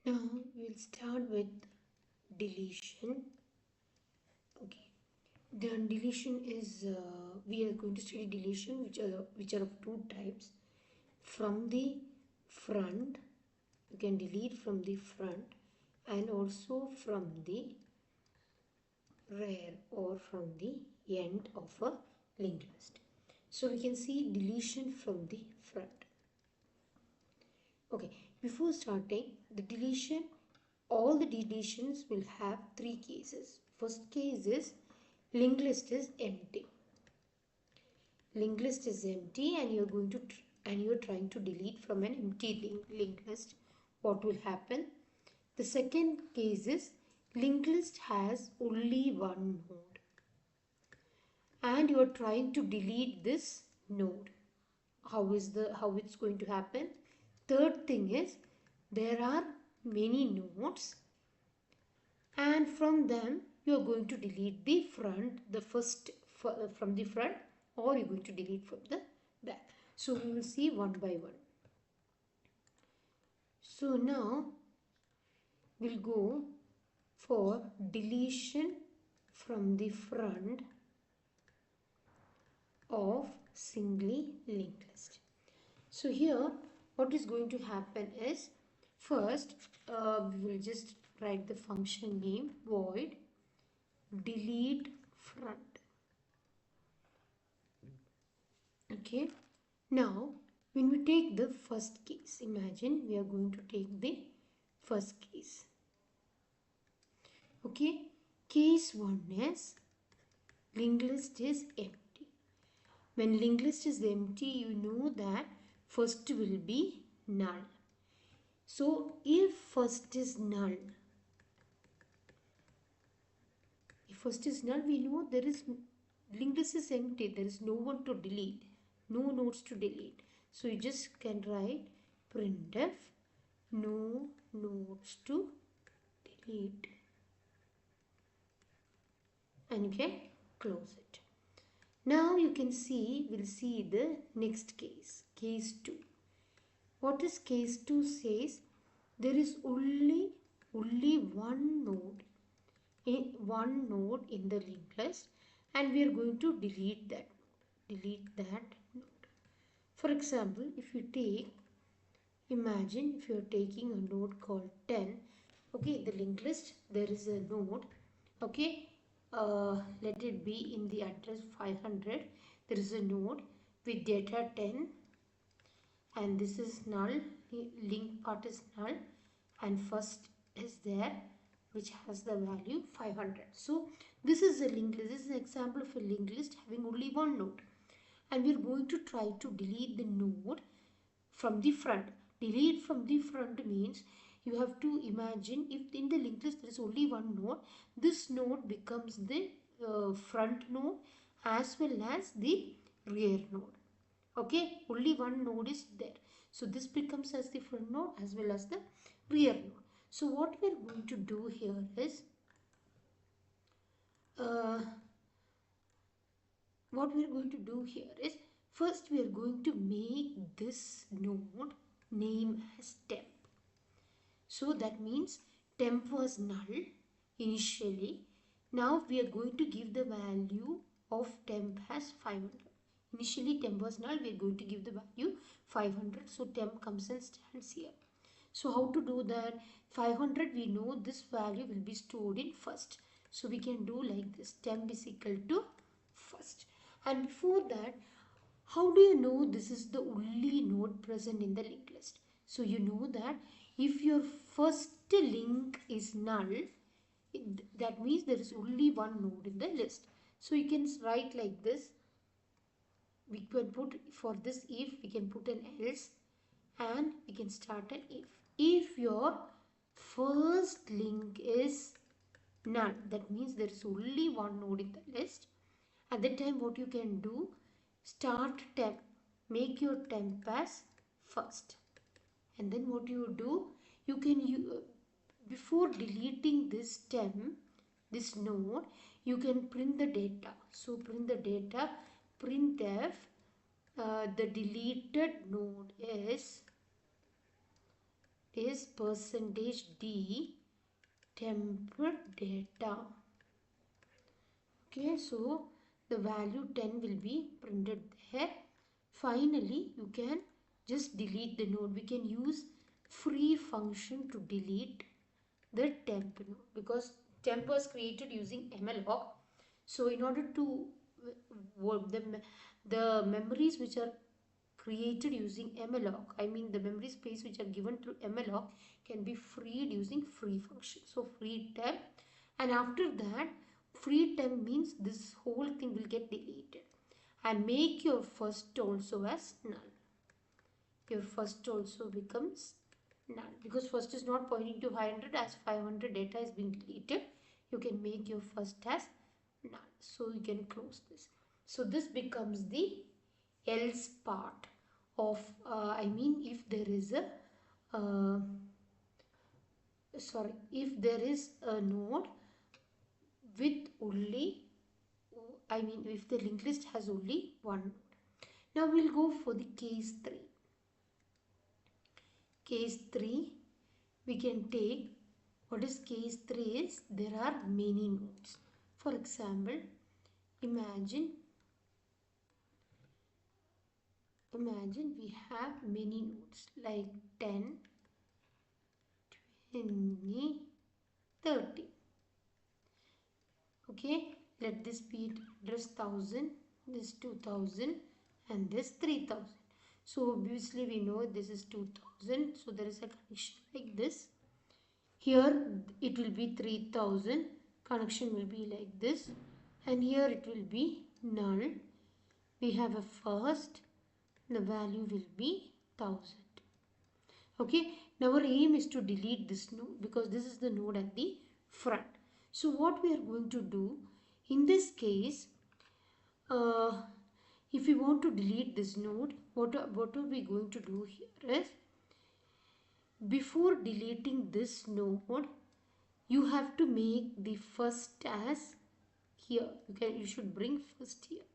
Now we'll start with deletion. Okay, the deletion is we are going to study deletion, which are of two types. From the front, you can delete from the front, and also from the rear or from the end of a linked list. So we can see deletion from the front. Okay, before starting the deletion, all the deletions will have three cases. First case is linked list is empty. Linked list is empty and you're trying to delete from an empty linked list. What will happen? The second case is linked list has only one node and you're trying to delete this node. How it's going to happen? Third thing is there are many nodes and from them you are going to delete the front, the first from the front, or you're going to delete from the back. So we will see one by one. So now we'll go for deletion from the front of singly linked list. So here what is going to happen is, first we will just write the function name void delete front. Okay, now when we take the first case, imagine we are going to take the first case. Okay, case 1 is linked list is empty. When linked list is empty, you know that first will be null. So if first is null, we know there is linked list is empty. There is no one to delete, no nodes to delete. So you just can write printf no nodes to delete, and you can close it. Now you can see, we'll see the next case, case 2. What is case 2 says? There is only one node in the linked list and we are going to delete that node. For example, if you take, imagine if you are taking a node called 10. Okay, the linked list, there is a node. Okay, let it be in the address 500. There is a node with data 10 and this is null, link part is null, and first is there which has the value 500. So this is a linked list. This is an example of a linked list having only one node, and we are going to try to delete the node from the front. Delete from the front means you have to imagine if in the linked list there is only one node, this node becomes the front node as well as the rear node. Okay, only one node is there, so this becomes as the front node as well as the rear node. So what we are going to do here is uh, first we are going to make this node name as temp. So that means temp was null initially. Now we are going to give the value of temp as 500. Initially temp was null, we are going to give the value 500. So temp comes and stands here. So how to do that? 500, we know this value will be stored in first. So we can do like this, temp is equal to first. And before that, how do you know this is the only node present in the linked list? So you know that if your first link is null, that means there is only one node in the list. So you can write like this. We can put, for this if, we can put an else and we can start an if. If your first link is null, that means there is only one node in the list. At that time what you can do, start temp, make your temp as first, and then what you do, you can before deleting this temp, this node, you can print the data. So print the data, printf the deleted node is is percentage D temp data. Okay, so the value 10 will be printed there. Finally, you can just delete the node. We can use free function to delete the temp node because temp was created using malloc. So in order to work the memories which are created using malloc, I mean the memory space which are given through malloc can be freed using free function. So free temp, and after that free temp means this whole thing will get deleted, and make your first also as null. Your first also becomes null because first is not pointing to 500, as 500 data is being deleted. You can make your first as null, so you can close this. So this becomes the else part of I mean if there is a if there is a node with only, I mean if the linked list has only one node. Now we'll go for the case 3. Case 3, we can take, what is case 3 is there are many nodes. For example, imagine we have many nodes like 10, 20, 30. Okay, let this be address 1000, this 2000, and this 3000. So obviously we know this is 2000, so there is a connection like this. Here it will be 3000, connection will be like this, and here it will be null. We have a first, the value will be 1000. Okay, now our aim is to delete this node because this is the node at the front. So what we are going to do in this case, if we want to delete this node, what are we going to do here is, before deleting this node, you have to make the first as here. You should bring first here.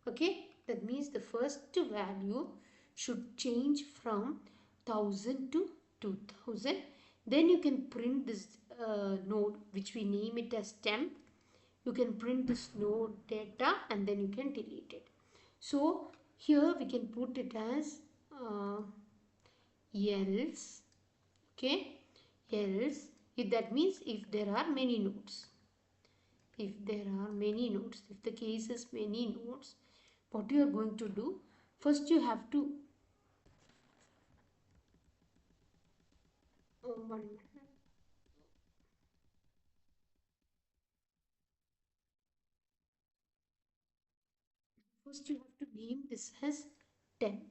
Okay, that means the first value should change from 1000 to 2000. Then you can print this node, which we name it as temp. You can print this node data and then you can delete it. So here we can put it as else. Okay, else, if that means if there are many nodes. If there are many nodes, if the case is many nodes, what you are going to do, first you have to, one minute. First you have to name this as temp.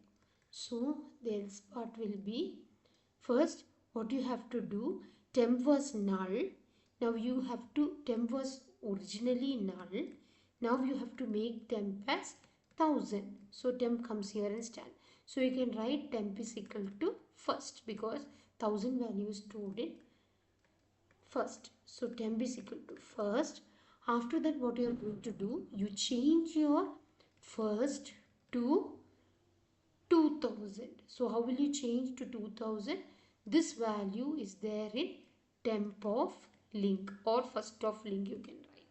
So the else part will be, first what you have to do, temp was null. Now you have to, temp was originally null. Now you have to make temp as 1000. So temp comes here and stand. So you can write temp is equal to first because 1000 value is stored in first. So temp is equal to first. After that, what you are going to do, you change your first to 2000. So how will you change to 2000? This value is there in temp of link or first of link, you can write.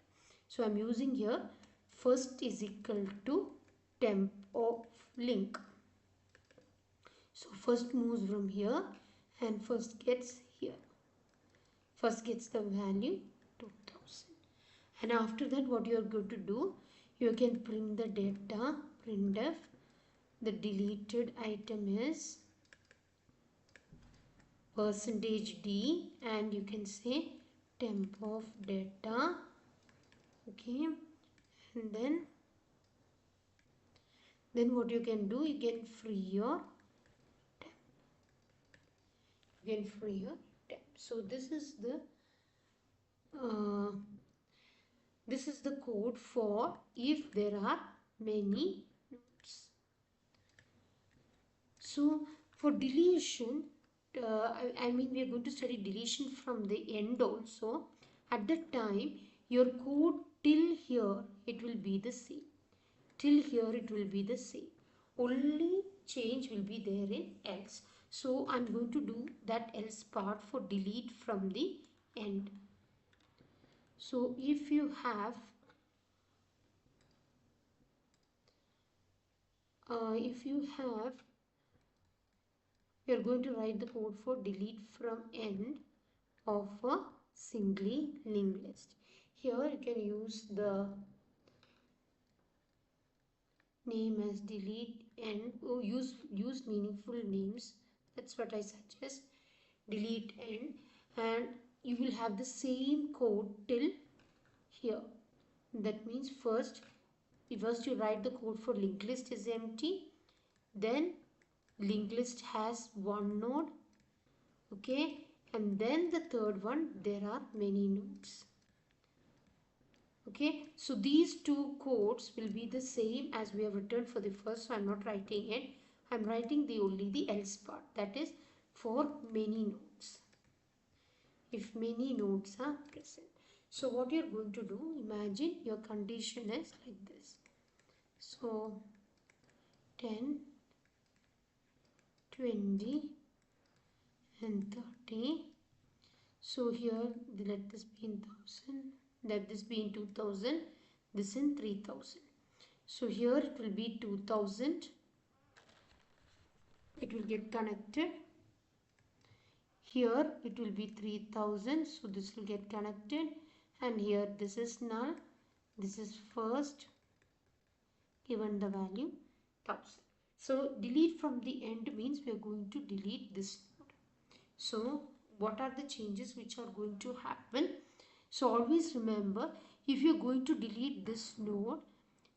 So I'm using here first is equal to temp of link. So first moves from here and first gets here. First gets the value 2000. And after that, what you are going to do, you can print the data, printf. The deleted item is percentage D, and you can say temp of data. Okay, and then what you can do, you can free your temp. You can free your temp. So this is the code for if there are many nodes. So for deletion, I mean we are going to study deletion from the end also. At that time, your code till here it will be the same. Till here it will be the same. Only change will be there in else. So I'm going to do that else part for delete from the end. So if you have you're going to write the code for delete from end of a singly linked list. Here you can use the name as delete and use meaningful names. That's what I suggest. Delete end, and you will have the same code till here. That means first you write the code for linked list is empty, then linked list has one node, okay, and then the third one there are many nodes. Okay, so these two codes will be the same as we have written for the first, so I'm not writing it. I'm writing only the else part, that is for many nodes, if many nodes are present. So what you're going to do, imagine your condition is like this. So 10, 20 and 30. So here let this be in 1000, let this be in 2000, this in 3000. So here it will be 2000, it will get connected. Here it will be 3000, so this will get connected, and here this is null, this is first, given the value 1000. So delete from the end means we are going to delete this node. So what are the changes which are going to happen? So always remember, if you are going to delete this node,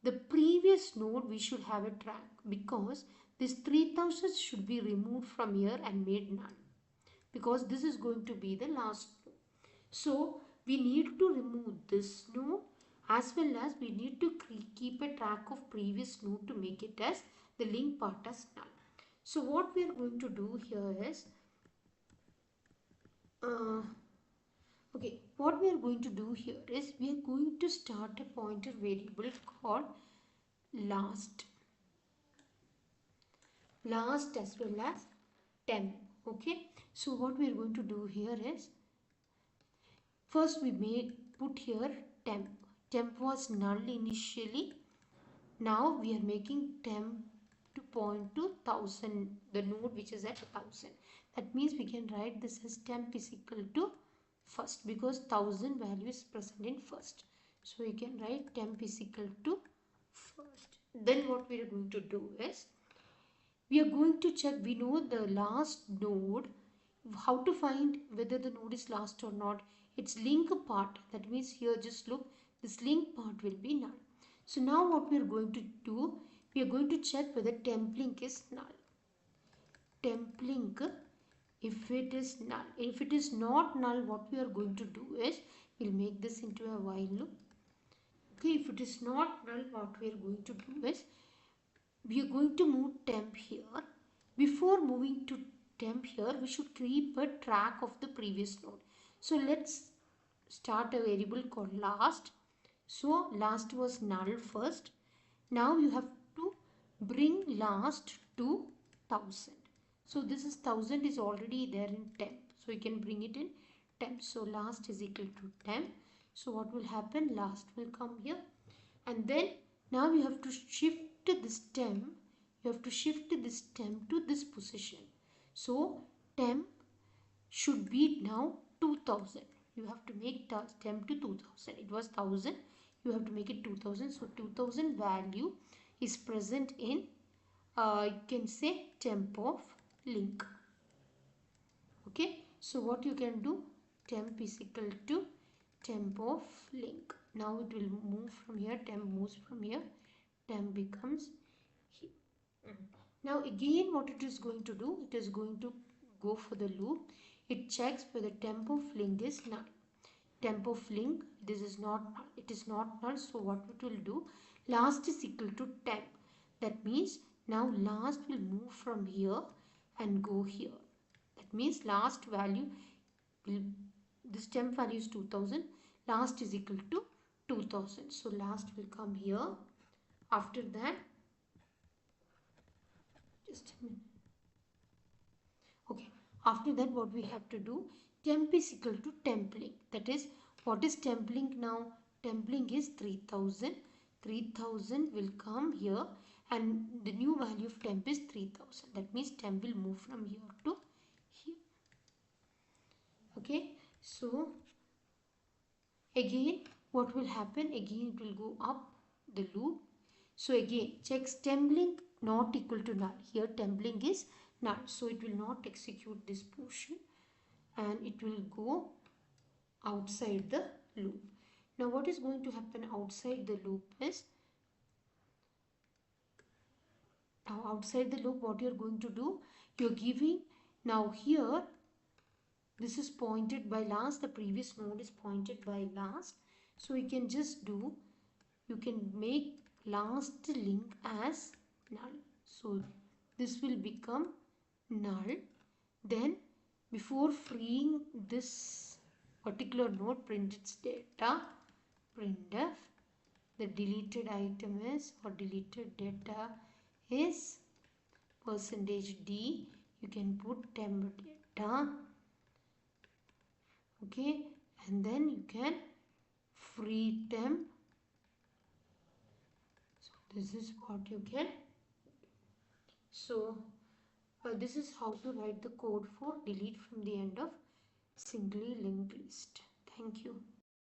the previous node we should have a track, because this 3000 should be removed from here and made null, because this is going to be the last node. So we need to remove this node, as well as we need to keep a track of previous node to make it as the link part as null. So what we are going to do here is what we are going to do here is we are going to start a pointer variable called last as well as temp. Okay, so what we are going to do here is, first we may put here temp was null initially. Now we are making temp to point to 1000, the node which is at 1000. That means we can write this as temp is equal to first, because 1000 value is present in first. So you can write temp is equal to first. Then what we are going to do is, we are going to check, we know the last node, how to find whether the node is last or not. It's link part. That means here just look, this link part will be null. So now what we are going to do, we are going to check whether temp link is null. Temp link, if it is null, if it is not null, what we are going to do is, we'll make this into a while loop. Okay, if it is not null, what we are going to do is, we are going to move temp here. Before moving to temp here, we should keep a track of the previous node. So let's start a variable called last. So last was null first. Now you have to bring last to 1000. So this is 1000 is already there in temp. So you can bring it in temp. So last is equal to temp. So what will happen? Last will come here. And then now you have to shift this temp. You have to shift this temp to this position. So temp should be now 2000. You have to make temp to 2000. It was 1000. You have to make it 2000. So 2000 value is present in you can say temp of link. Okay. So what you can do, temp is equal to temp of link. Now it will move from here. Temp moves from here. Temp becomes here. Now again what it is going to do, it is going to go for the loop. It checks whether temp of link is null. Temp of link, this is not null. It is not null. So what it will do, last is equal to temp. That means now last will move from here and go here. That means last value will, this temp value is 2000. Last is equal to 2000. So last will come here. After that, just a minute. After that, what we have to do, temp is equal to temp link. That is, what is temp link now? Temp link is 3000. 3000 will come here and the new value of temp is 3000. That means temp will move from here to here. Okay, so again what will happen? Again it will go up the loop. So again checks temp link not equal to null. Here temp link is null, so it will not execute this portion and it will go outside the loop. Now what is going to happen outside the loop is, now outside the loop what you are going to do, you are giving, now here this is pointed by last, the previous node is pointed by last, so you can just do, you can make last link as null, so this will become null. Then before freeing this particular node, print its data, printf, the deleted item is, or deleted data is %d, you can put temp data, okay, and then you can free temp. So this is what you can, so this is how to write the code for delete from the end of singly linked list. Thank you.